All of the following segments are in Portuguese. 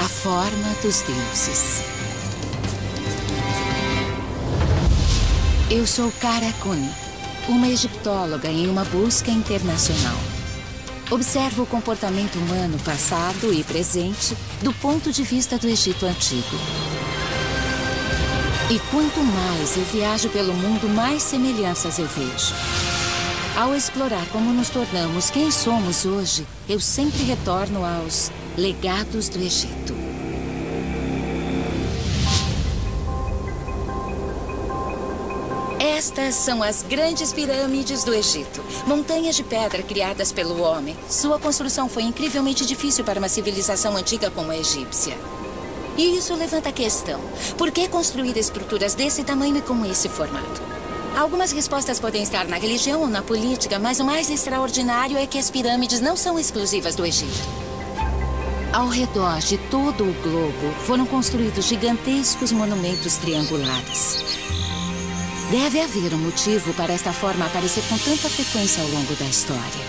A forma dos deuses. Eu sou Kara Kuni, uma egiptóloga em uma busca internacional. Observo o comportamento humano passado e presente do ponto de vista do Egito Antigo. E quanto mais eu viajo pelo mundo, mais semelhanças eu vejo. Ao explorar como nos tornamos quem somos hoje, eu sempre retorno aos legados do Egito. Estas são as grandes pirâmides do Egito. Montanhas de pedra criadas pelo homem. Sua construção foi incrivelmente difícil para uma civilização antiga como a egípcia. E isso levanta a questão: por que construir estruturas desse tamanho e com esse formato? Algumas respostas podem estar na religião ou na política, mas o mais extraordinário é que as pirâmides não são exclusivas do Egito. Ao redor de todo o globo foram construídos gigantescos monumentos triangulares. Deve haver um motivo para esta forma aparecer com tanta frequência ao longo da história.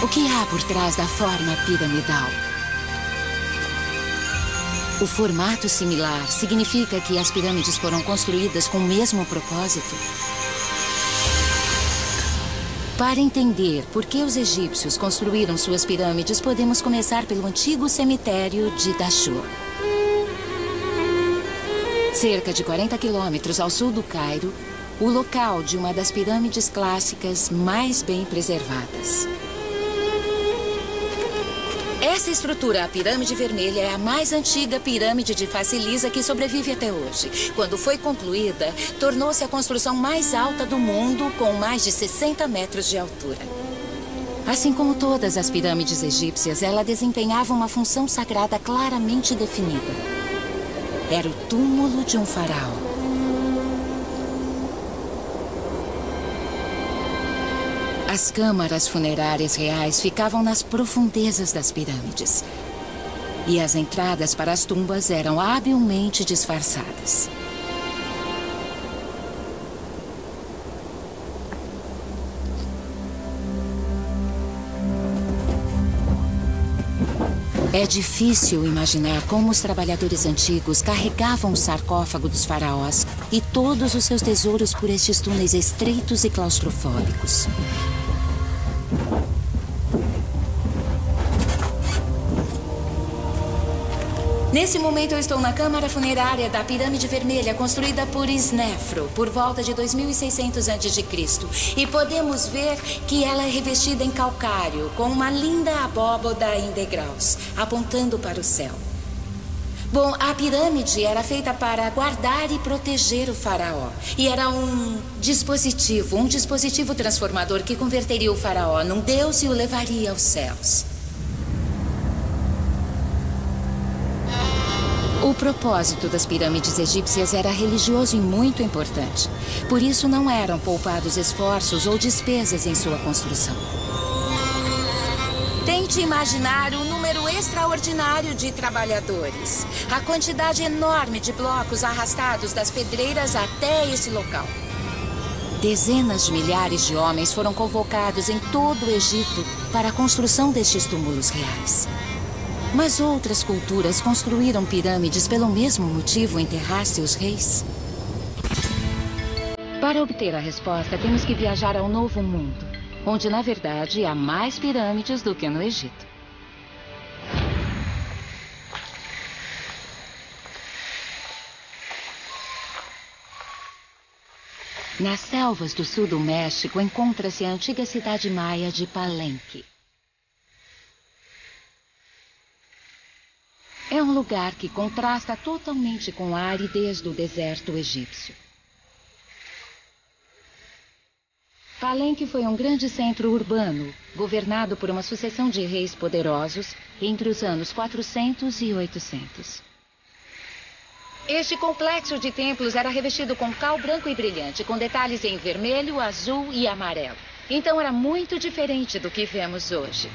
O que há por trás da forma piramidal? O formato similar significa que as pirâmides foram construídas com o mesmo propósito? Para entender por que os egípcios construíram suas pirâmides, podemos começar pelo antigo cemitério de Dashur. Cerca de 40 quilômetros ao sul do Cairo, o local de uma das pirâmides clássicas mais bem preservadas. Essa estrutura, a Pirâmide Vermelha, é a mais antiga pirâmide de face lisa que sobrevive até hoje. Quando foi concluída, tornou-se a construção mais alta do mundo, com mais de 60 metros de altura. Assim como todas as pirâmides egípcias, ela desempenhava uma função sagrada claramente definida. Era o túmulo de um faraó. As câmaras funerárias reais ficavam nas profundezas das pirâmides. E as entradas para as tumbas eram habilmente disfarçadas. É difícil imaginar como os trabalhadores antigos carregavam o sarcófago dos faraós e todos os seus tesouros por estes túneis estreitos e claustrofóbicos. Nesse momento eu estou na câmara funerária da Pirâmide Vermelha, construída por Snefru, por volta de 2600 a.C. E podemos ver que ela é revestida em calcário, com uma linda abóboda em degraus, apontando para o céu. Bom, a pirâmide era feita para guardar e proteger o faraó. E era um dispositivo transformador que converteria o faraó num deus e o levaria aos céus. O propósito das pirâmides egípcias era religioso e muito importante. Por isso, não eram poupados esforços ou despesas em sua construção. Tente imaginar o número extraordinário de trabalhadores. A quantidade enorme de blocos arrastados das pedreiras até esse local. Dezenas de milhares de homens foram convocados em todo o Egito para a construção destes túmulos reais. Mas outras culturas construíram pirâmides pelo mesmo motivo, enterrar seus reis? Para obter a resposta, temos que viajar ao Novo Mundo, onde, na verdade, há mais pirâmides do que no Egito. Nas selvas do sul do México, encontra-se a antiga cidade maia de Palenque. É um lugar que contrasta totalmente com a aridez do deserto egípcio. Palenque foi um grande centro urbano, governado por uma sucessão de reis poderosos entre os anos 400 e 800. Este complexo de templos era revestido com cal branco e brilhante, com detalhes em vermelho, azul e amarelo. Então era muito diferente do que vemos hoje.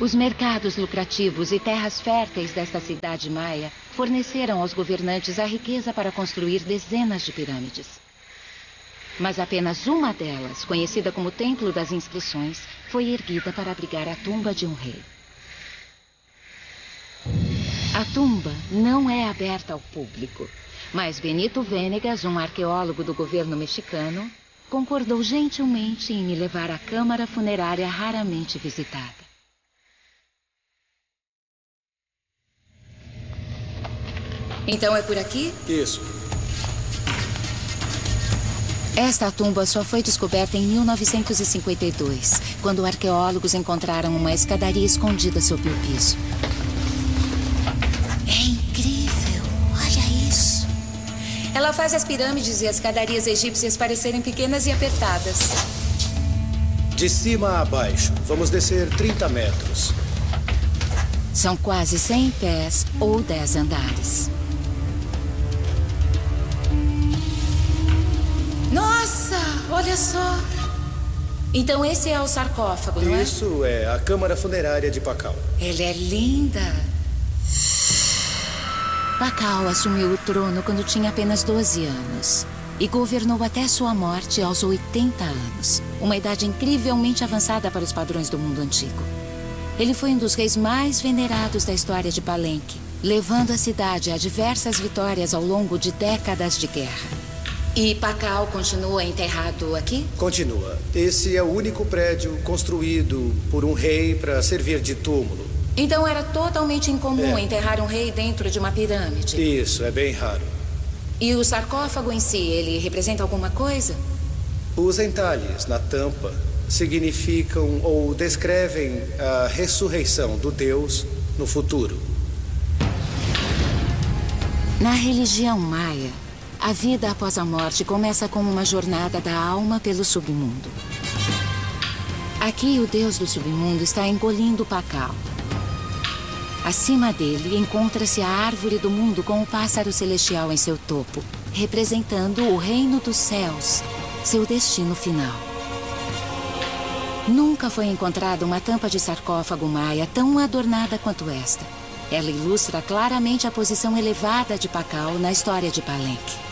Os mercados lucrativos e terras férteis desta cidade maia forneceram aos governantes a riqueza para construir dezenas de pirâmides. Mas apenas uma delas, conhecida como Templo das Inscrições, foi erguida para abrigar a tumba de um rei. A tumba não é aberta ao público, mas Benito Venegas, um arqueólogo do governo mexicano, concordou gentilmente em me levar à câmara funerária raramente visitada. Então é por aqui? Isso. Esta tumba só foi descoberta em 1952, quando arqueólogos encontraram uma escadaria escondida sob o piso. É incrível! Olha isso! Ela faz as pirâmides e as escadarias egípcias parecerem pequenas e apertadas. De cima a baixo. Vamos descer 30 metros. São quase 100 pés ou 10 andares. Nossa, olha só. Então esse é o sarcófago, não é? Isso é a câmara funerária de Pakal. Ela é linda. Pakal assumiu o trono quando tinha apenas 12 anos e governou até sua morte aos 80 anos. Uma idade incrivelmente avançada para os padrões do mundo antigo. Ele foi um dos reis mais venerados da história de Palenque, levando a cidade a diversas vitórias ao longo de décadas de guerra. E Pakal continua enterrado aqui? Continua. Esse é o único prédio construído por um rei para servir de túmulo. Então era totalmente incomum enterrar um rei dentro de uma pirâmide? Isso, é bem raro. E o sarcófago em si, ele representa alguma coisa? Os entalhes na tampa significam ou descrevem a ressurreição do Deus no futuro. Na religião maia, a vida após a morte começa como uma jornada da alma pelo submundo. Aqui, o deus do submundo está engolindo Pakal. Acima dele, encontra-se a árvore do mundo com o pássaro celestial em seu topo, representando o reino dos céus, seu destino final. Nunca foi encontrada uma tampa de sarcófago maia tão adornada quanto esta. Ela ilustra claramente a posição elevada de Pakal na história de Palenque.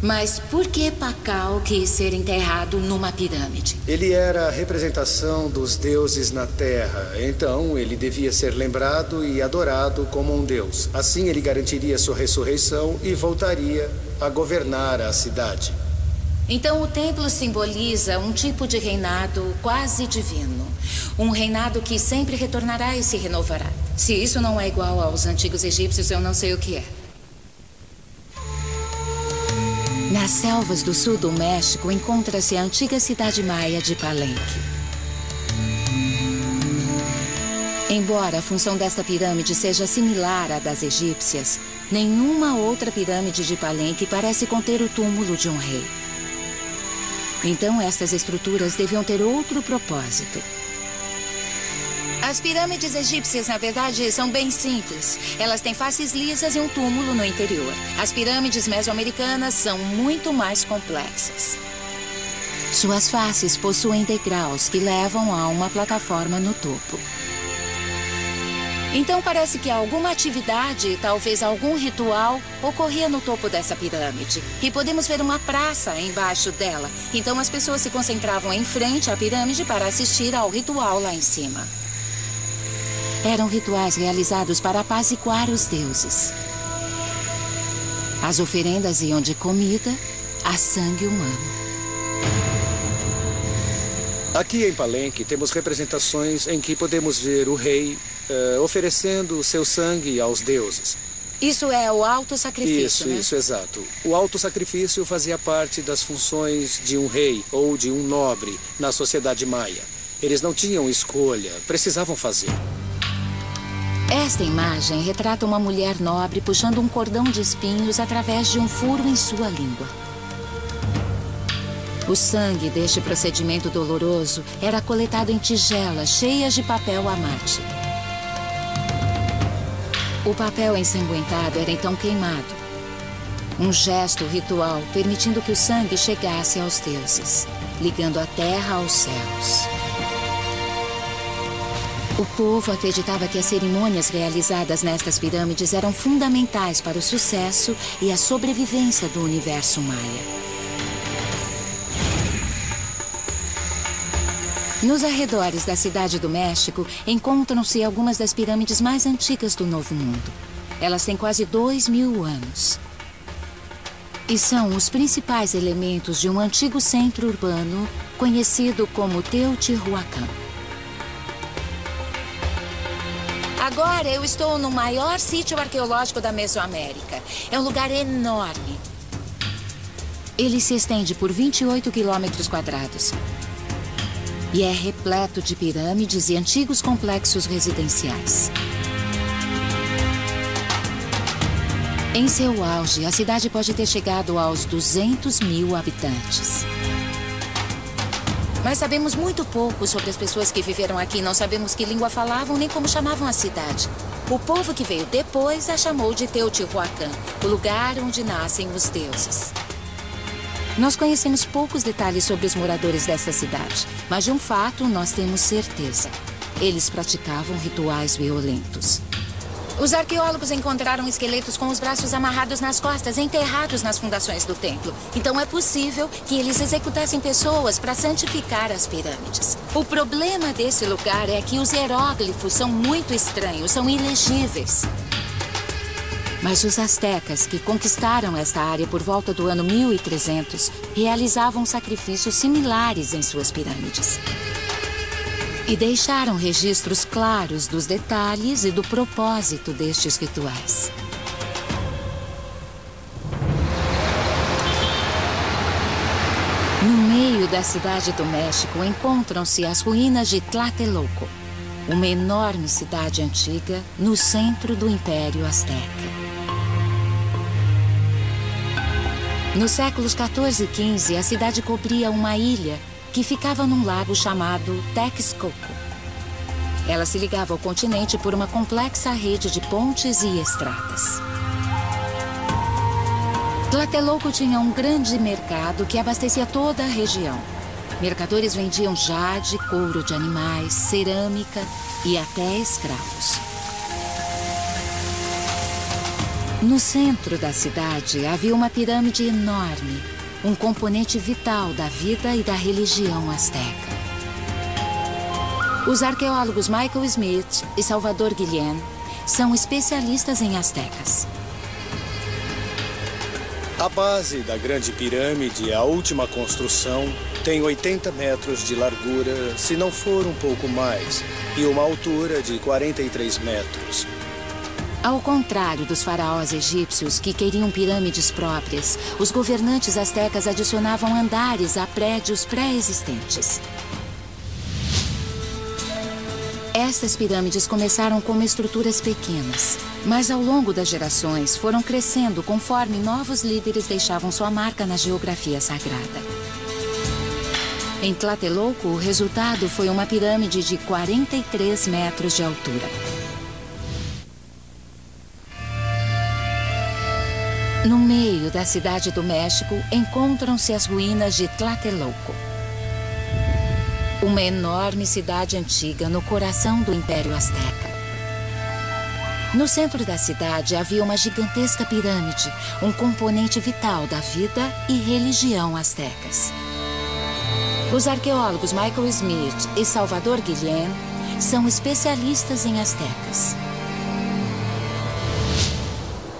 Mas por que Pakal quis ser enterrado numa pirâmide? Ele era a representação dos deuses na Terra. Então, ele devia ser lembrado e adorado como um deus. Assim, ele garantiria sua ressurreição e voltaria a governar a cidade. Então, o templo simboliza um tipo de reinado quase divino. Um reinado que sempre retornará e se renovará. Se isso não é igual aos antigos egípcios, eu não sei o que é. Nas selvas do sul do México encontra-se a antiga cidade maia de Palenque. Embora a função desta pirâmide seja similar à das egípcias, nenhuma outra pirâmide de Palenque parece conter o túmulo de um rei. Então, estas estruturas deviam ter outro propósito. As pirâmides egípcias, na verdade, são bem simples. Elas têm faces lisas e um túmulo no interior. As pirâmides mesoamericanas são muito mais complexas. Suas faces possuem degraus que levam a uma plataforma no topo. Então parece que alguma atividade, talvez algum ritual, ocorria no topo dessa pirâmide. E podemos ver uma praça embaixo dela. Então as pessoas se concentravam em frente à pirâmide para assistir ao ritual lá em cima. Eram rituais realizados para apaziguar os deuses. As oferendas iam de comida a sangue humano. Aqui em Palenque temos representações em que podemos ver o rei oferecendo seu sangue aos deuses. Isso é o auto-sacrifício, né? Isso, exato. O auto-sacrifício fazia parte das funções de um rei ou de um nobre na sociedade maia. Eles não tinham escolha, precisavam fazer. Esta imagem retrata uma mulher nobre puxando um cordão de espinhos através de um furo em sua língua. O sangue deste procedimento doloroso era coletado em tigelas cheias de papel amate. O papel ensanguentado era então queimado. Um gesto ritual permitindo que o sangue chegasse aos deuses, ligando a terra aos céus. O povo acreditava que as cerimônias realizadas nestas pirâmides eram fundamentais para o sucesso e a sobrevivência do universo maia. Nos arredores da Cidade do México, encontram-se algumas das pirâmides mais antigas do Novo Mundo. Elas têm quase 2000 anos. E são os principais elementos de um antigo centro urbano conhecido como Teotihuacan. Agora eu estou no maior sítio arqueológico da Mesoamérica. É um lugar enorme. Ele se estende por 28 quilômetros quadrados. E é repleto de pirâmides e antigos complexos residenciais. Em seu auge, a cidade pode ter chegado aos 200 mil habitantes. Mas sabemos muito pouco sobre as pessoas que viveram aqui. Não sabemos que língua falavam nem como chamavam a cidade. O povo que veio depois a chamou de Teotihuacan, o lugar onde nascem os deuses. Nós conhecemos poucos detalhes sobre os moradores dessa cidade, mas de um fato nós temos certeza. Eles praticavam rituais violentos. Os arqueólogos encontraram esqueletos com os braços amarrados nas costas, enterrados nas fundações do templo. Então é possível que eles executassem pessoas para santificar as pirâmides. O problema desse lugar é que os hieróglifos são muito estranhos, são ilegíveis. Mas os astecas, que conquistaram esta área por volta do ano 1300, realizavam sacrifícios similares em suas pirâmides. E deixaram registros claros dos detalhes e do propósito destes rituais. No meio da Cidade do México encontram-se as ruínas de Tlatelolco, uma enorme cidade antiga no centro do Império Azteca. Nos séculos 14 e 15, a cidade cobria uma ilha que ficava num lago chamado Texcoco. Ela se ligava ao continente por uma complexa rede de pontes e estradas. Tlatelolco tinha um grande mercado que abastecia toda a região. Mercadores vendiam jade, couro de animais, cerâmica e até escravos. No centro da cidade havia uma pirâmide enorme, um componente vital da vida e da religião asteca. Os arqueólogos Michael Smith e Salvador Guillén são especialistas em astecas. A base da Grande Pirâmide, a última construção, tem 80 metros de largura, se não for um pouco mais, e uma altura de 43 metros. Ao contrário dos faraós egípcios que queriam pirâmides próprias, os governantes astecas adicionavam andares a prédios pré-existentes. Estas pirâmides começaram como estruturas pequenas, mas ao longo das gerações foram crescendo conforme novos líderes deixavam sua marca na geografia sagrada. Em Tlatelolco, o resultado foi uma pirâmide de 43 metros de altura. No meio da Cidade do México, encontram-se as ruínas de Tlatelolco. Uma enorme cidade antiga no coração do Império Azteca. No centro da cidade havia uma gigantesca pirâmide, um componente vital da vida e religião astecas. Os arqueólogos Michael Smith e Salvador Guillén são especialistas em astecas.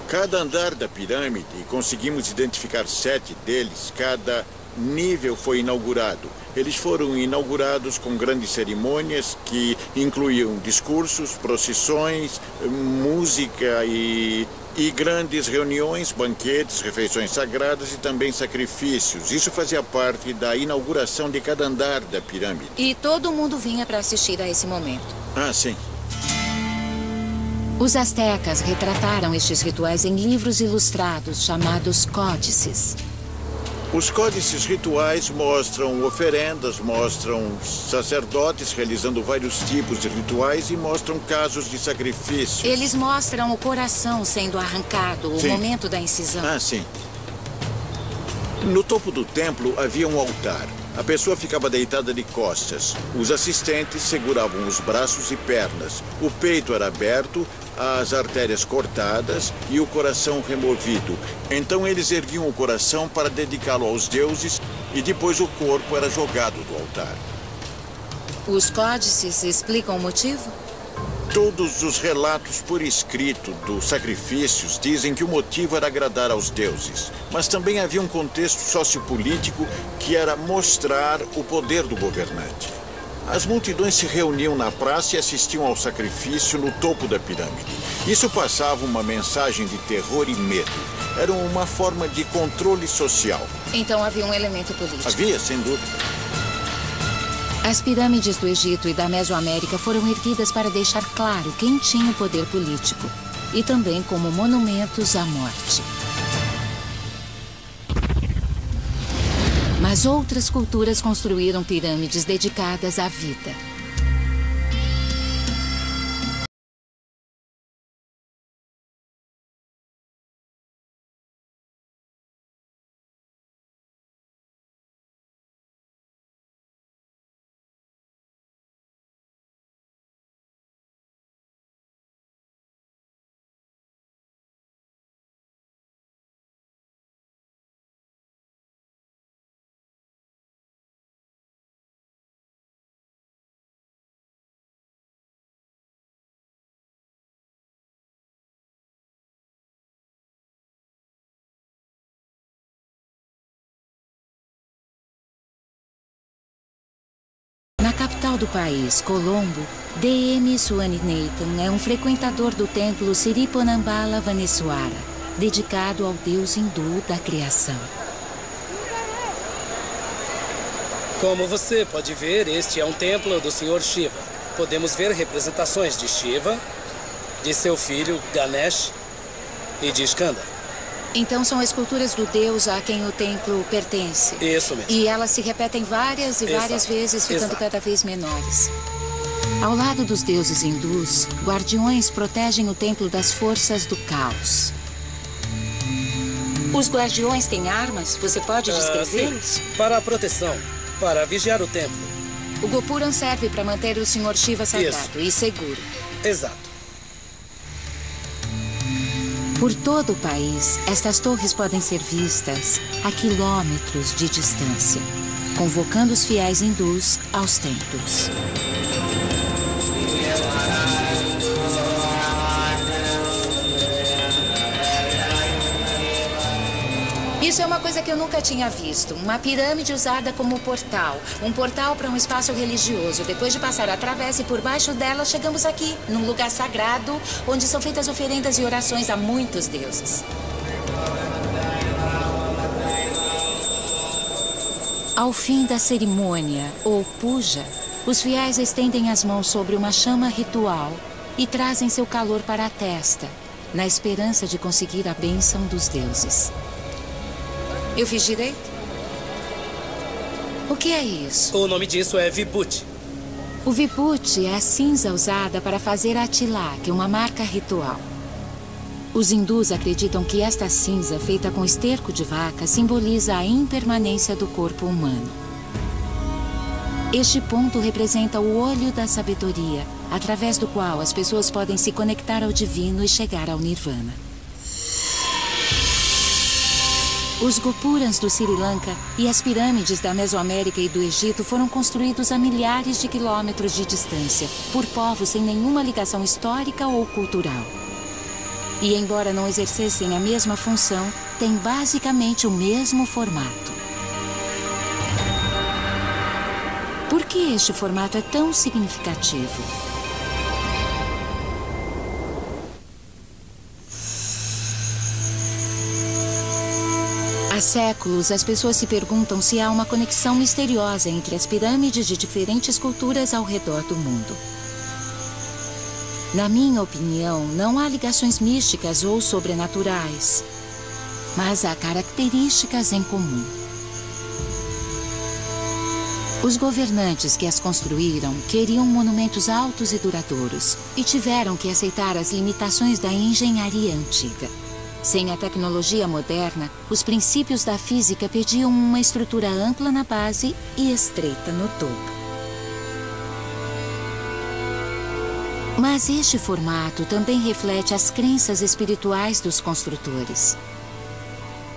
Cada andar da pirâmide, conseguimos identificar 7 deles, cada nível foi inaugurado. Eles foram inaugurados com grandes cerimônias que incluíam discursos, procissões, música e grandes reuniões, banquetes, refeições sagradas e também sacrifícios. Isso fazia parte da inauguração de cada andar da pirâmide. E todo mundo vinha para assistir a esse momento. Ah, sim. Os astecas retrataram estes rituais em livros ilustrados chamados códices. Os códices rituais mostram oferendas, mostram sacerdotes realizando vários tipos de rituais e mostram casos de sacrifício. Eles mostram o coração sendo arrancado, o momento da incisão. Ah, sim. No topo do templo havia um altar. A pessoa ficava deitada de costas. Os assistentes seguravam os braços e pernas. O peito era aberto, as artérias cortadas e o coração removido. Então eles erguiam o coração para dedicá-lo aos deuses e depois o corpo era jogado do altar. Os códices explicam o motivo? Todos os relatos por escrito dos sacrifícios dizem que o motivo era agradar aos deuses. Mas também havia um contexto sociopolítico que era mostrar o poder do governante. As multidões se reuniam na praça e assistiam ao sacrifício no topo da pirâmide. Isso passava uma mensagem de terror e medo. Era uma forma de controle social. Então havia um elemento político. Havia, sem dúvida. As pirâmides do Egito e da Mesoamérica foram erguidas para deixar claro quem tinha o poder político e também como monumentos à morte. Mas outras culturas construíram pirâmides dedicadas à vida. Na capital do país, Colombo, D.M. Swaminathan é um frequentador do templo Siriponambala Vaneswara, dedicado ao deus hindu da criação. Como você pode ver, este é um templo do Sr. Shiva. Podemos ver representações de Shiva, de seu filho Ganesh e de Skanda. Então são esculturas do deus a quem o templo pertence. Isso mesmo. E elas se repetem várias e várias vezes, ficando cada vez menores. Ao lado dos deuses hindus, guardiões protegem o templo das forças do caos. Os guardiões têm armas? Você pode descrevê-los? Sim, para a proteção, para vigiar o templo. O Gopuram serve para manter o Sr. Shiva sagrado e seguro. Exato. Por todo o país, estas torres podem ser vistas a quilômetros de distância, convocando os fiéis hindus aos templos. Isso é uma coisa que eu nunca tinha visto. Uma pirâmide usada como portal. Um portal para um espaço religioso. Depois de passar a travessa e por baixo dela, chegamos aqui, num lugar sagrado, onde são feitas oferendas e orações a muitos deuses. Ao fim da cerimônia, ou puja, os fiéis estendem as mãos sobre uma chama ritual e trazem seu calor para a testa, na esperança de conseguir a bênção dos deuses. Eu fiz direito? O que é isso? O nome disso é Vibhuti. O Vibhuti é a cinza usada para fazer a tilak, uma marca ritual. Os hindus acreditam que esta cinza, feita com esterco de vaca, simboliza a impermanência do corpo humano. Este ponto representa o olho da sabedoria, através do qual as pessoas podem se conectar ao divino e chegar ao nirvana. Os Gopurams do Sri Lanka e as pirâmides da Mesoamérica e do Egito foram construídos a milhares de quilômetros de distância, por povos sem nenhuma ligação histórica ou cultural. E, embora não exercessem a mesma função, têm basicamente o mesmo formato. Por que este formato é tão significativo? Há séculos, as pessoas se perguntam se há uma conexão misteriosa entre as pirâmides de diferentes culturas ao redor do mundo. Na minha opinião, não há ligações místicas ou sobrenaturais, mas há características em comum. Os governantes que as construíram queriam monumentos altos e duradouros e tiveram que aceitar as limitações da engenharia antiga. Sem a tecnologia moderna, os princípios da física pediam uma estrutura ampla na base e estreita no topo. Mas este formato também reflete as crenças espirituais dos construtores.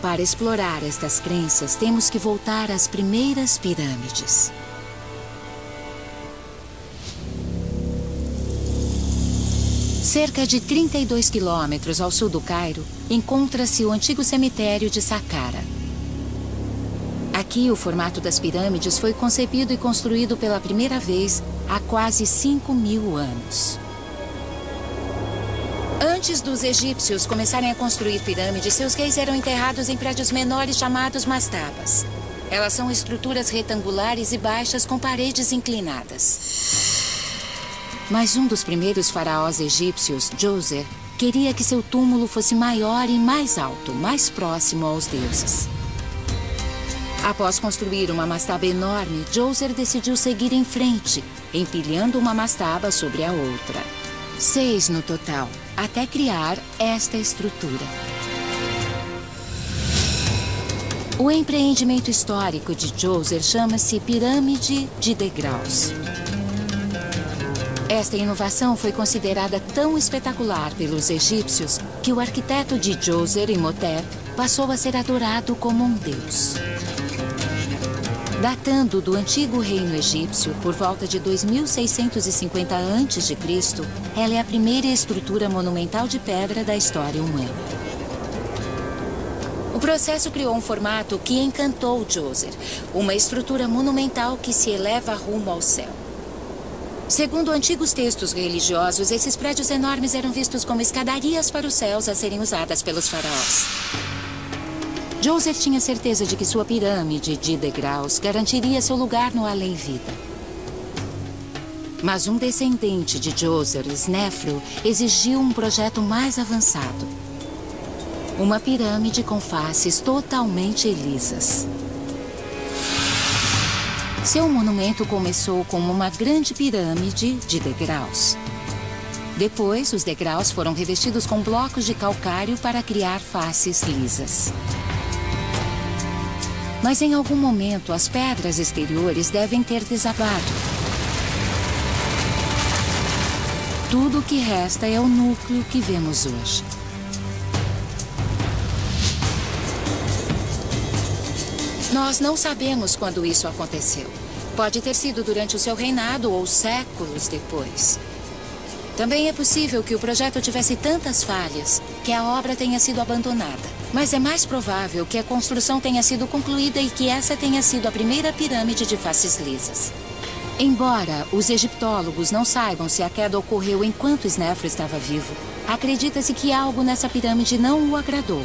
Para explorar estas crenças, temos que voltar às primeiras pirâmides. Cerca de 32 quilômetros ao sul do Cairo, encontra-se o antigo cemitério de Saqqara. Aqui, o formato das pirâmides foi concebido e construído pela primeira vez há quase 5.000 anos. Antes dos egípcios começarem a construir pirâmides, seus reis eram enterrados em prédios menores chamados mastabas. Elas são estruturas retangulares e baixas com paredes inclinadas. Mas um dos primeiros faraós egípcios, Djoser, queria que seu túmulo fosse maior e mais alto, mais próximo aos deuses. Após construir uma mastaba enorme, Djoser decidiu seguir em frente, empilhando uma mastaba sobre a outra. 6 no total, até criar esta estrutura. O empreendimento histórico de Djoser chama-se Pirâmide de Degraus. Esta inovação foi considerada tão espetacular pelos egípcios que o arquiteto de Djoser, Imhotep, passou a ser adorado como um deus. Datando do antigo reino egípcio, por volta de 2650 a.C., ela é a primeira estrutura monumental de pedra da história humana. O processo criou um formato que encantou Djoser, uma estrutura monumental que se eleva rumo ao céu. Segundo antigos textos religiosos, esses prédios enormes eram vistos como escadarias para os céus a serem usadas pelos faraós. Djoser tinha certeza de que sua pirâmide de degraus garantiria seu lugar no além-vida. Mas um descendente de Djoser, Snefru, exigiu um projeto mais avançado. Uma pirâmide com faces totalmente lisas. Seu monumento começou como uma grande pirâmide de degraus. Depois, os degraus foram revestidos com blocos de calcário para criar faces lisas. Mas em algum momento, as pedras exteriores devem ter desabado. Tudo o que resta é o núcleo que vemos hoje. Nós não sabemos quando isso aconteceu. Pode ter sido durante o seu reinado ou séculos depois. Também é possível que o projeto tivesse tantas falhas que a obra tenha sido abandonada. Mas é mais provável que a construção tenha sido concluída e que essa tenha sido a primeira pirâmide de faces lisas. Embora os egiptólogos não saibam se a queda ocorreu enquanto Snefru estava vivo, acredita-se que algo nessa pirâmide não o agradou,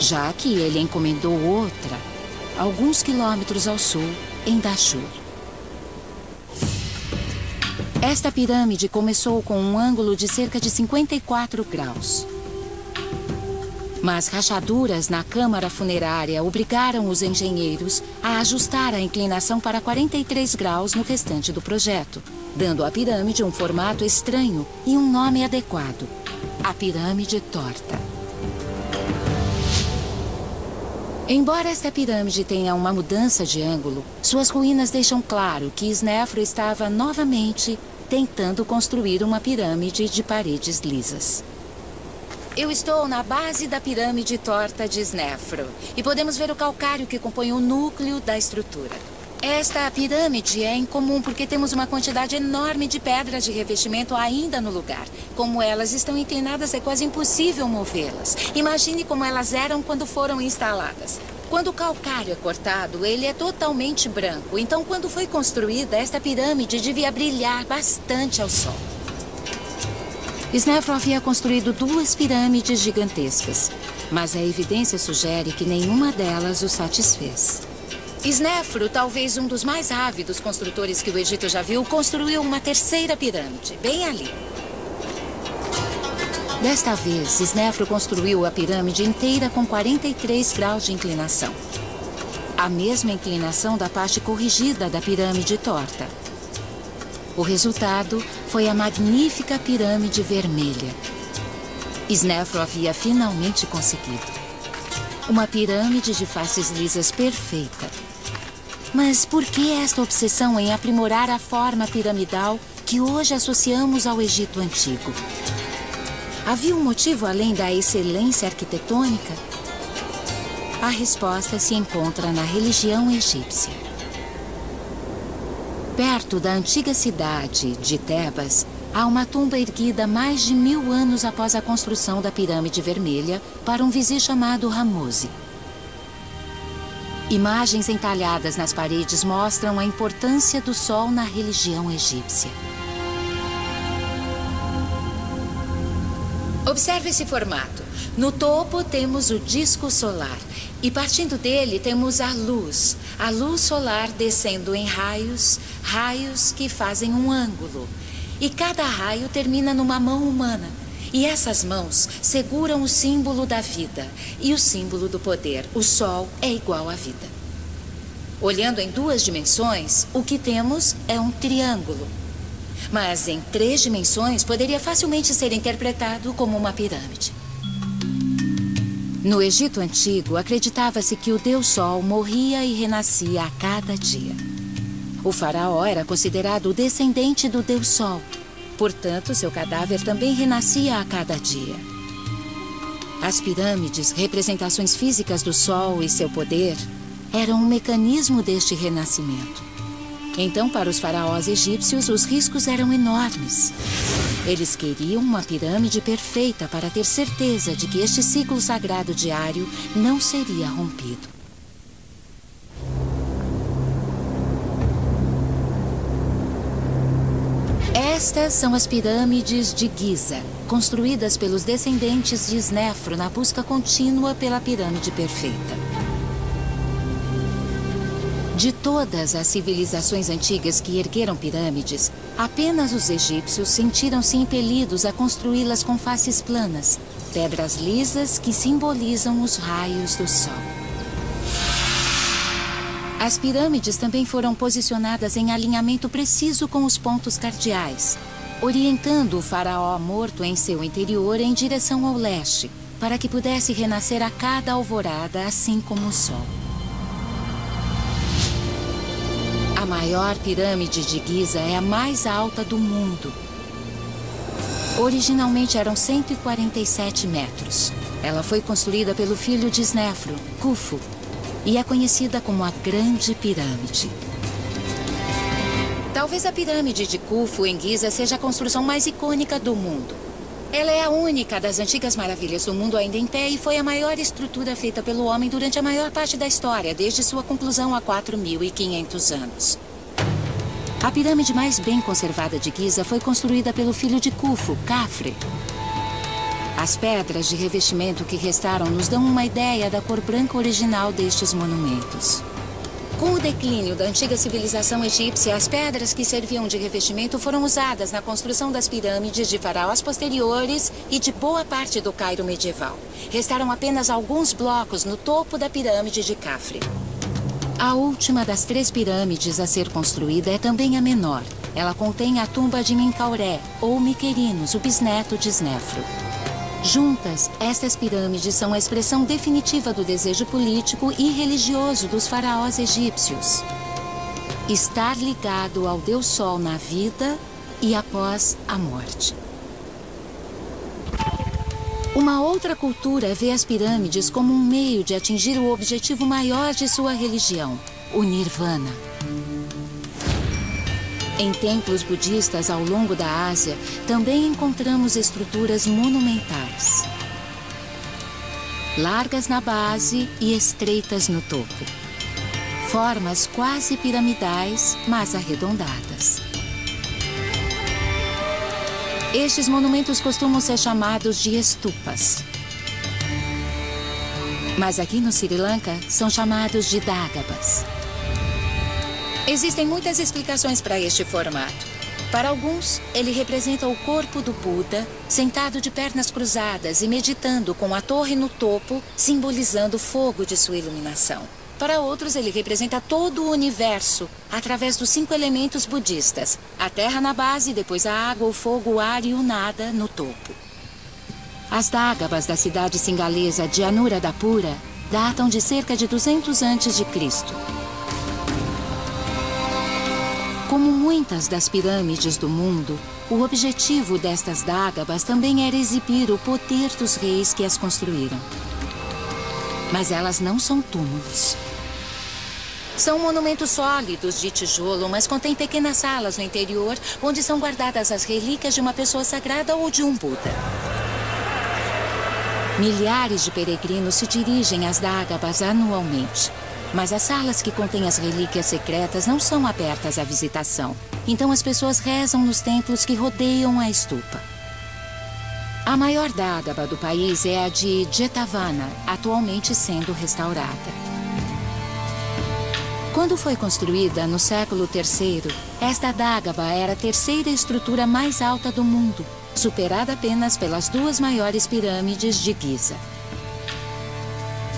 já que ele encomendou outra, alguns quilômetros ao sul, em Dashur. Esta pirâmide começou com um ângulo de cerca de 54 graus. Mas rachaduras na câmara funerária obrigaram os engenheiros a ajustar a inclinação para 43 graus no restante do projeto, dando à pirâmide um formato estranho e um nome adequado: a Pirâmide Torta. Embora esta pirâmide tenha uma mudança de ângulo, suas ruínas deixam claro que Snefru estava novamente tentando construir uma pirâmide de paredes lisas. Eu estou na base da pirâmide torta de Snefru e podemos ver o calcário que compõe o núcleo da estrutura. Esta pirâmide é incomum porque temos uma quantidade enorme de pedras de revestimento ainda no lugar. Como elas estão inclinadas, é quase impossível movê-las. Imagine como elas eram quando foram instaladas. Quando o calcário é cortado, ele é totalmente branco. Então, quando foi construída, esta pirâmide devia brilhar bastante ao sol. Snefru havia construído 2 pirâmides gigantescas, mas a evidência sugere que nenhuma delas o satisfez. Snefru, talvez um dos mais ávidos construtores que o Egito já viu, construiu uma 3ª pirâmide, bem ali. Desta vez, Snefru construiu a pirâmide inteira com 43 graus de inclinação. A mesma inclinação da parte corrigida da pirâmide torta. O resultado foi a magnífica pirâmide vermelha. Snefru havia finalmente conseguido. Uma pirâmide de faces lisas perfeita. Mas por que esta obsessão em aprimorar a forma piramidal que hoje associamos ao Egito Antigo? Havia um motivo além da excelência arquitetônica? A resposta se encontra na religião egípcia. Perto da antiga cidade de Tebas, há uma tumba erguida mais de 1000 anos após a construção da Pirâmide Vermelha para um vizir chamado Ramose. Imagens entalhadas nas paredes mostram a importância do Sol na religião egípcia. Observe esse formato. No topo temos o disco solar e partindo dele temos a luz solar descendo em raios que fazem um ângulo. E cada raio termina numa mão humana. E essas mãos seguram o símbolo da vida e o símbolo do poder. O Sol é igual à vida. Olhando em 2 dimensões, o que temos é um triângulo. Mas em 3 dimensões poderia facilmente ser interpretado como uma pirâmide. No Egito Antigo, acreditava-se que o Deus Sol morria e renascia a cada dia. O faraó era considerado o descendente do Deus Sol. Portanto, seu cadáver também renascia a cada dia. As pirâmides, representações físicas do Sol e seu poder, eram um mecanismo deste renascimento. Então, para os faraós egípcios, os riscos eram enormes. Eles queriam uma pirâmide perfeita para ter certeza de que este ciclo sagrado diário não seria rompido. Estas são as pirâmides de Giza, construídas pelos descendentes de Snefru na busca contínua pela pirâmide perfeita. De todas as civilizações antigas que ergueram pirâmides, apenas os egípcios sentiram-se impelidos a construí-las com faces planas, pedras lisas que simbolizam os raios do Sol. As pirâmides também foram posicionadas em alinhamento preciso com os pontos cardeais, orientando o faraó morto em seu interior em direção ao leste, para que pudesse renascer a cada alvorada, assim como o Sol. A maior pirâmide de Giza é a mais alta do mundo. Originalmente eram 147 metros. Ela foi construída pelo filho de Snefru, Khufu, e é conhecida como a Grande Pirâmide. Talvez a pirâmide de Khufu em Giza seja a construção mais icônica do mundo. Ela é a única das antigas maravilhas do mundo ainda em pé e foi a maior estrutura feita pelo homem durante a maior parte da história, desde sua conclusão há 4.500 anos. A pirâmide mais bem conservada de Giza foi construída pelo filho de Khufu, Khafre. As pedras de revestimento que restaram nos dão uma ideia da cor branca original destes monumentos. Com o declínio da antiga civilização egípcia, as pedras que serviam de revestimento foram usadas na construção das pirâmides de faraós posteriores e de boa parte do Cairo medieval. Restaram apenas alguns blocos no topo da pirâmide de Khafre. A última das 3 pirâmides a ser construída é também a menor. Ela contém a tumba de Menkauré, ou Miquerinos, o bisneto de Snefru. Juntas, estas pirâmides são a expressão definitiva do desejo político e religioso dos faraós egípcios. Estar ligado ao Deus Sol na vida e após a morte. Uma outra cultura vê as pirâmides como um meio de atingir o objetivo maior de sua religião, o Nirvana. Em templos budistas ao longo da Ásia, também encontramos estruturas monumentais. Largas na base e estreitas no topo. Formas quase piramidais, mas arredondadas. Estes monumentos costumam ser chamados de estupas. Mas aqui no Sri Lanka, são chamados de dágabas. Existem muitas explicações para este formato. Para alguns, ele representa o corpo do Buda, sentado de pernas cruzadas e meditando com a torre no topo, simbolizando o fogo de sua iluminação. Para outros, ele representa todo o universo, através dos 5 elementos budistas: a terra na base, depois a água, o fogo, o ar e o nada no topo. As dágabas da cidade singalesa de Anuradhapura datam de cerca de 200 a.C. Como muitas das pirâmides do mundo, o objetivo destas dágabas também era exibir o poder dos reis que as construíram. Mas elas não são túmulos. São monumentos sólidos de tijolo, mas contêm pequenas salas no interior, onde são guardadas as relíquias de uma pessoa sagrada ou de um Buda. Milhares de peregrinos se dirigem às Dagabas anualmente. Mas as salas que contêm as relíquias secretas não são abertas à visitação. Então as pessoas rezam nos templos que rodeiam a estupa. A maior Dagaba do país é a de Jetavana, atualmente sendo restaurada. Quando foi construída no século III, esta Dagaba era a terceira estrutura mais alta do mundo, superada apenas pelas duas maiores pirâmides de Giza.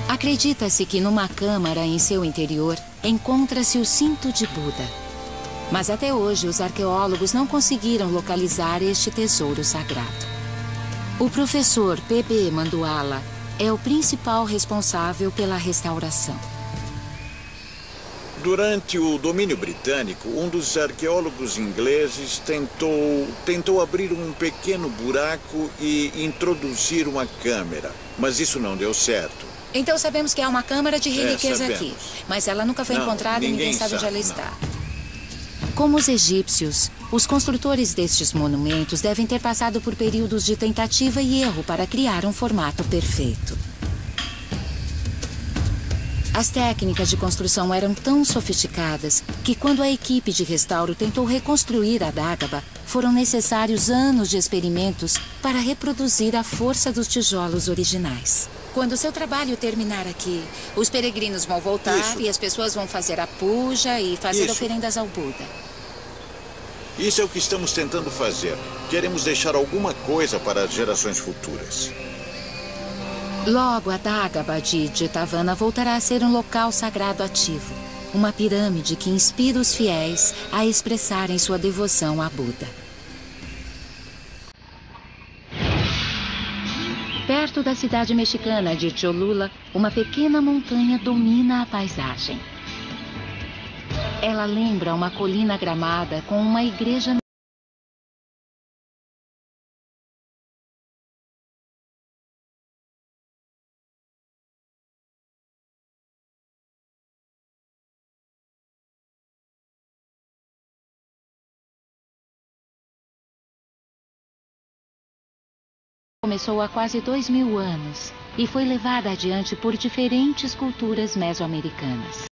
Acredita-se que numa câmara em seu interior encontra-se o cinto de Buda. Mas até hoje os arqueólogos não conseguiram localizar este tesouro sagrado. O professor P.B. Manduala é o principal responsável pela restauração. Durante o domínio britânico, um dos arqueólogos ingleses tentou abrir um pequeno buraco e introduzir uma câmera, mas isso não deu certo. Então sabemos que há uma câmara de relíquias aqui, mas ela nunca foi encontrada e ninguém sabe onde ela está. Como os egípcios, os construtores destes monumentos devem ter passado por períodos de tentativa e erro para criar um formato perfeito. As técnicas de construção eram tão sofisticadas que quando a equipe de restauro tentou reconstruir a Dagaba, foram necessários anos de experimentos para reproduzir a força dos tijolos originais. Quando seu trabalho terminar aqui, os peregrinos vão voltar e as pessoas vão fazer a puja e fazer oferendas ao Buda. Isso é o que estamos tentando fazer. Queremos deixar alguma coisa para as gerações futuras. Logo, a Dagaba de Jetavana voltará a ser um local sagrado ativo. Uma pirâmide que inspira os fiéis a expressarem sua devoção a Buda. Perto da cidade mexicana de Cholula, uma pequena montanha domina a paisagem. Ela lembra uma colina gramada com uma igreja. Começou há quase 2000 anos e foi levada adiante por diferentes culturas mesoamericanas.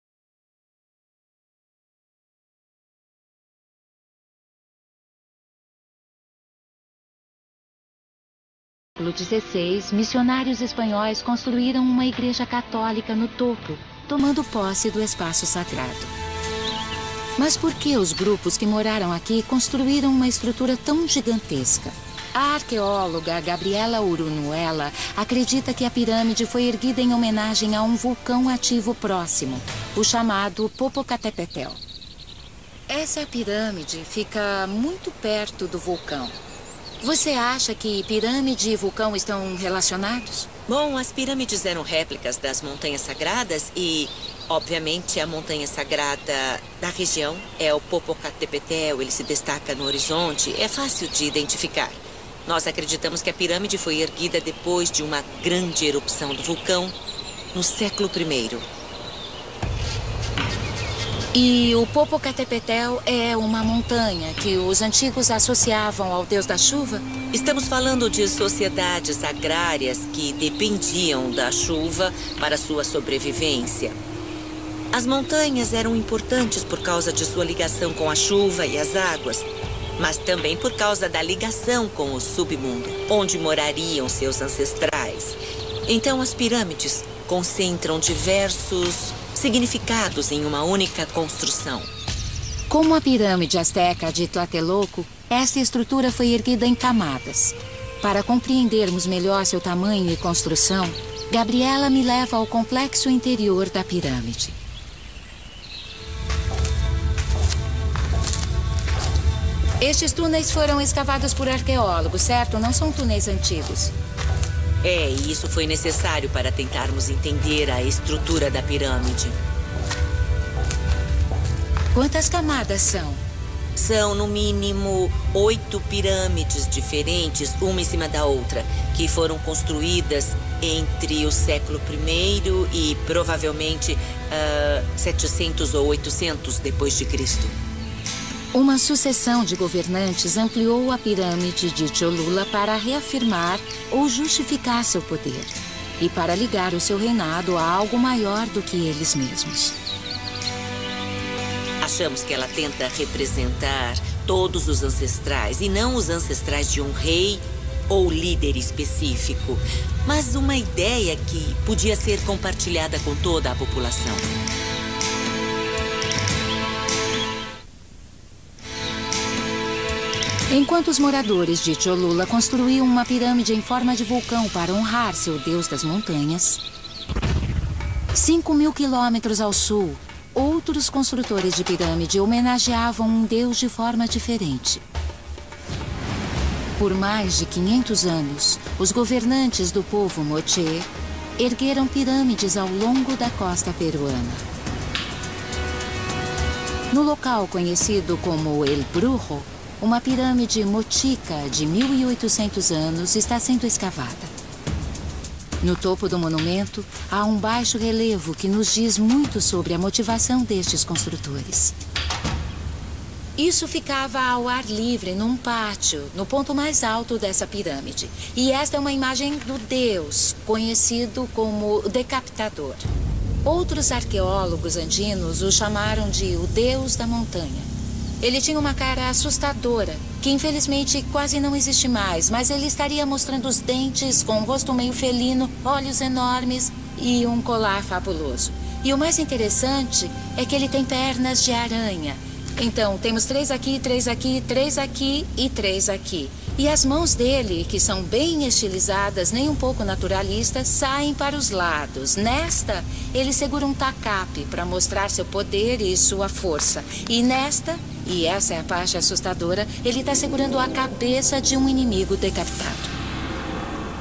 No século XVI, missionários espanhóis construíram uma igreja católica no topo, tomando posse do espaço sagrado. Mas por que os grupos que moraram aqui construíram uma estrutura tão gigantesca? A arqueóloga Gabriela Urunuela acredita que a pirâmide foi erguida em homenagem a um vulcão ativo próximo, o chamado Popocatépetl. Essa pirâmide fica muito perto do vulcão. Você acha que pirâmide e vulcão estão relacionados? Bom, as pirâmides eram réplicas das montanhas sagradas e, obviamente, a montanha sagrada da região é o Popocatépetl. Ele se destaca no horizonte, é fácil de identificar. Nós acreditamos que a pirâmide foi erguida depois de uma grande erupção do vulcão no século I. E o Popocatépetl é uma montanha que os antigos associavam ao deus da chuva? Estamos falando de sociedades agrárias que dependiam da chuva para sua sobrevivência. As montanhas eram importantes por causa de sua ligação com a chuva e as águas, mas também por causa da ligação com o submundo, onde morariam seus ancestrais. Então, as pirâmides concentram diversos significados em uma única construção. Como a pirâmide asteca de Tlatelolco, esta estrutura foi erguida em camadas. Para compreendermos melhor seu tamanho e construção, Gabriela me leva ao complexo interior da pirâmide. Estes túneis foram escavados por arqueólogos, certo? Não são túneis antigos. E isso foi necessário para tentarmos entender a estrutura da pirâmide. Quantas camadas são? São, no mínimo, 8 pirâmides diferentes, uma em cima da outra, que foram construídas entre o século I e provavelmente 700 ou 800 depois de Cristo. Uma sucessão de governantes ampliou a pirâmide de Cholula para reafirmar ou justificar seu poder e para ligar o seu reinado a algo maior do que eles mesmos. Achamos que ela tenta representar todos os ancestrais, e não os ancestrais de um rei ou líder específico, mas uma ideia que podia ser compartilhada com toda a população. Enquanto os moradores de Cholula construíam uma pirâmide em forma de vulcão para honrar seu deus das montanhas, 5.000 quilômetros ao sul, outros construtores de pirâmide homenageavam um deus de forma diferente. Por mais de 500 anos, os governantes do povo Moche ergueram pirâmides ao longo da costa peruana. No local conhecido como El Brujo, uma pirâmide mochica de 1.800 anos está sendo escavada. No topo do monumento, há um baixo relevo que nos diz muito sobre a motivação destes construtores. Isso ficava ao ar livre, num pátio, no ponto mais alto dessa pirâmide. E esta é uma imagem do deus, conhecido como Decapitador. Outros arqueólogos andinos o chamaram de o deus da montanha. Ele tinha uma cara assustadora, que infelizmente quase não existe mais, mas ele estaria mostrando os dentes com um rosto meio felino, olhos enormes e um colar fabuloso. E o mais interessante é que ele tem pernas de aranha. Então, temos 3 aqui, 3 aqui, 3 aqui e 3 aqui. E as mãos dele, que são bem estilizadas, nem um pouco naturalistas, saem para os lados. Nesta, ele segura um tacape para mostrar seu poder e sua força. E nesta, e essa é a parte assustadora, ele está segurando a cabeça de um inimigo decapitado.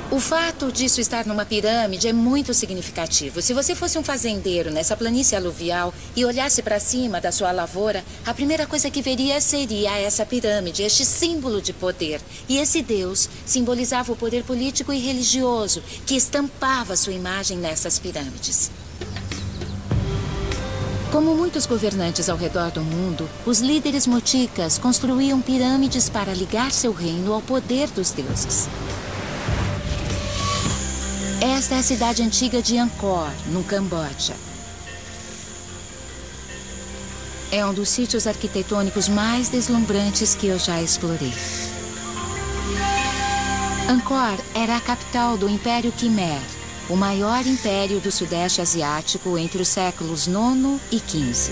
O fato disso estar numa pirâmide é muito significativo. Se você fosse um fazendeiro nessa planície aluvial e olhasse para cima da sua lavoura, a primeira coisa que veria seria essa pirâmide, este símbolo de poder. E esse deus simbolizava o poder político e religioso que estampava sua imagem nessas pirâmides. Como muitos governantes ao redor do mundo, os líderes mochicas construíam pirâmides para ligar seu reino ao poder dos deuses. Esta é a cidade antiga de Angkor, no Camboja. É um dos sítios arquitetônicos mais deslumbrantes que eu já explorei. Angkor era a capital do Império Khmer, o maior império do Sudeste Asiático entre os séculos IX e XV.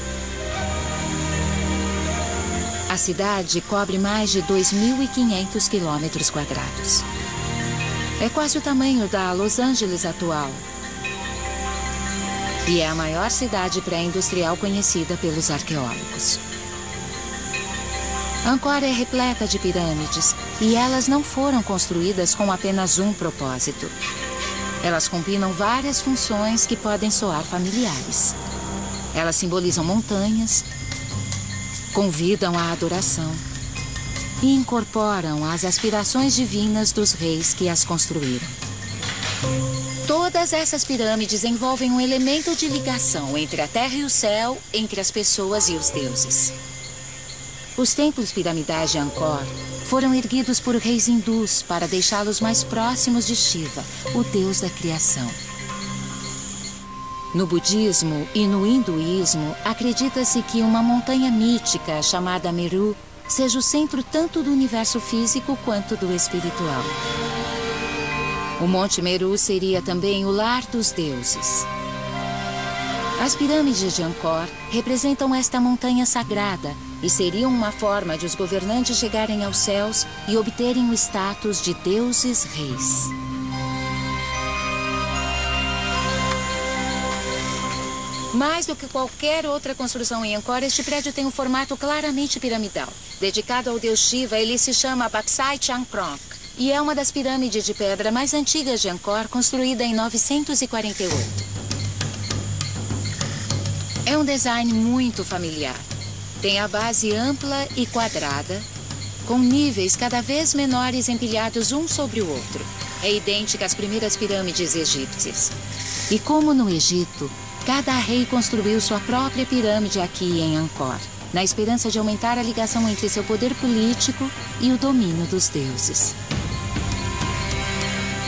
A cidade cobre mais de 2.500 quilômetros quadrados. É quase o tamanho da Los Angeles atual. E é a maior cidade pré-industrial conhecida pelos arqueólogos. Angkor é repleta de pirâmides e elas não foram construídas com apenas um propósito. Elas combinam várias funções que podem soar familiares. Elas simbolizam montanhas, convidam à adoração e incorporam as aspirações divinas dos reis que as construíram. Todas essas pirâmides envolvem um elemento de ligação entre a terra e o céu, entre as pessoas e os deuses. Os templos piramidais de Angkor foram erguidos por reis hindus para deixá-los mais próximos de Shiva, o deus da criação. No budismo e no hinduísmo, acredita-se que uma montanha mítica chamada Meru seja o centro tanto do universo físico quanto do espiritual. O Monte Meru seria também o lar dos deuses. As pirâmides de Angkor representam esta montanha sagrada e seriam uma forma de os governantes chegarem aos céus e obterem o status de deuses reis. Mais do que qualquer outra construção em Angkor, este prédio tem um formato claramente piramidal. Dedicado ao deus Shiva, ele se chama Baksai Changprok e é uma das pirâmides de pedra mais antigas de Angkor, construída em 948. É um design muito familiar. Tem a base ampla e quadrada, com níveis cada vez menores empilhados um sobre o outro. É idêntica às primeiras pirâmides egípcias. E como no Egito, cada rei construiu sua própria pirâmide aqui em Angkor, na esperança de aumentar a ligação entre seu poder político e o domínio dos deuses.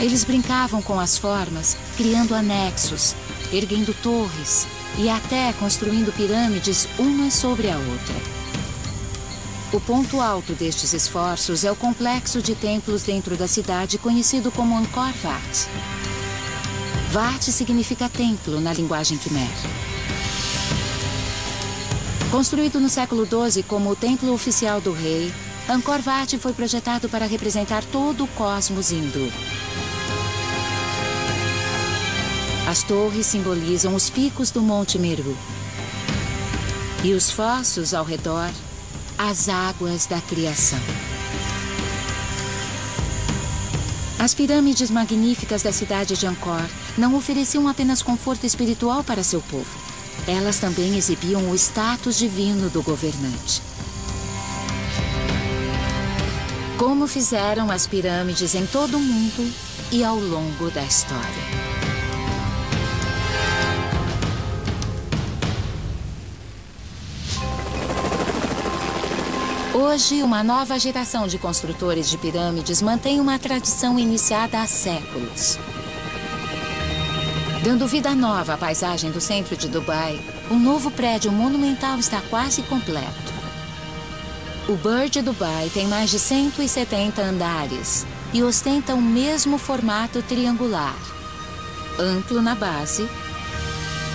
Eles brincavam com as formas, criando anexos, erguendo torres e até construindo pirâmides uma sobre a outra. O ponto alto destes esforços é o complexo de templos dentro da cidade conhecido como Angkor Wat. Wat significa templo na linguagem Khmer. Construído no século XII como o templo oficial do rei, Angkor Wat foi projetado para representar todo o cosmos hindu. As torres simbolizam os picos do Monte Meru. E os fossos ao redor, as águas da criação. As pirâmides magníficas da cidade de Angkor não ofereciam apenas conforto espiritual para seu povo. Elas também exibiam o status divino do governante. Como fizeram as pirâmides em todo o mundo e ao longo da história. Hoje, uma nova geração de construtores de pirâmides mantém uma tradição iniciada há séculos. Dando vida nova à paisagem do centro de Dubai, um novo prédio monumental está quase completo. O Burj Dubai tem mais de 170 andares e ostenta o mesmo formato triangular, amplo na base,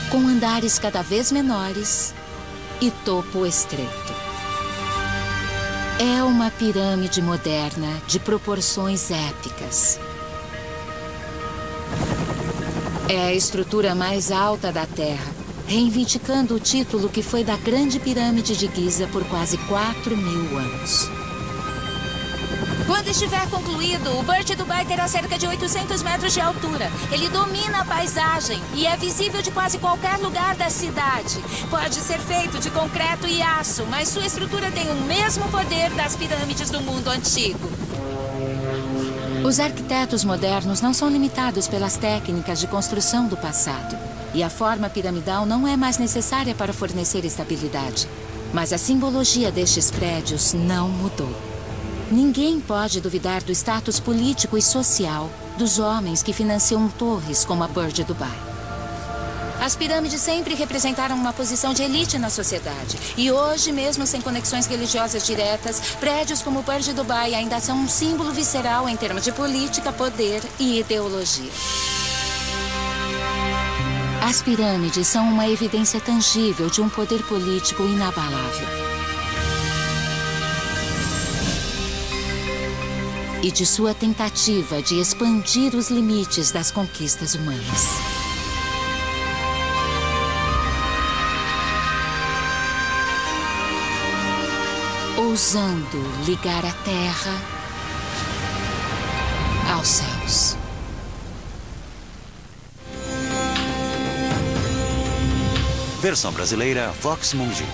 com andares cada vez menores e topo estreito. É uma pirâmide moderna de proporções épicas. É a estrutura mais alta da Terra, reivindicando o título que foi da Grande Pirâmide de Giza por quase 4.000 anos. Quando estiver concluído, o Burj Dubai terá cerca de 800 metros de altura. Ele domina a paisagem e é visível de quase qualquer lugar da cidade. Pode ser feito de concreto e aço, mas sua estrutura tem o mesmo poder das pirâmides do mundo antigo. Os arquitetos modernos não são limitados pelas técnicas de construção do passado. E a forma piramidal não é mais necessária para fornecer estabilidade. Mas a simbologia destes prédios não mudou. Ninguém pode duvidar do status político e social dos homens que financiam torres como a Burj Dubai. As pirâmides sempre representaram uma posição de elite na sociedade. E hoje, mesmo sem conexões religiosas diretas, prédios como o Burj Dubai ainda são um símbolo visceral em termos de política, poder e ideologia. As pirâmides são uma evidência tangível de um poder político inabalável. E de sua tentativa de expandir os limites das conquistas humanas. Ousando ligar a Terra aos céus. Versão brasileira Vox Mundi.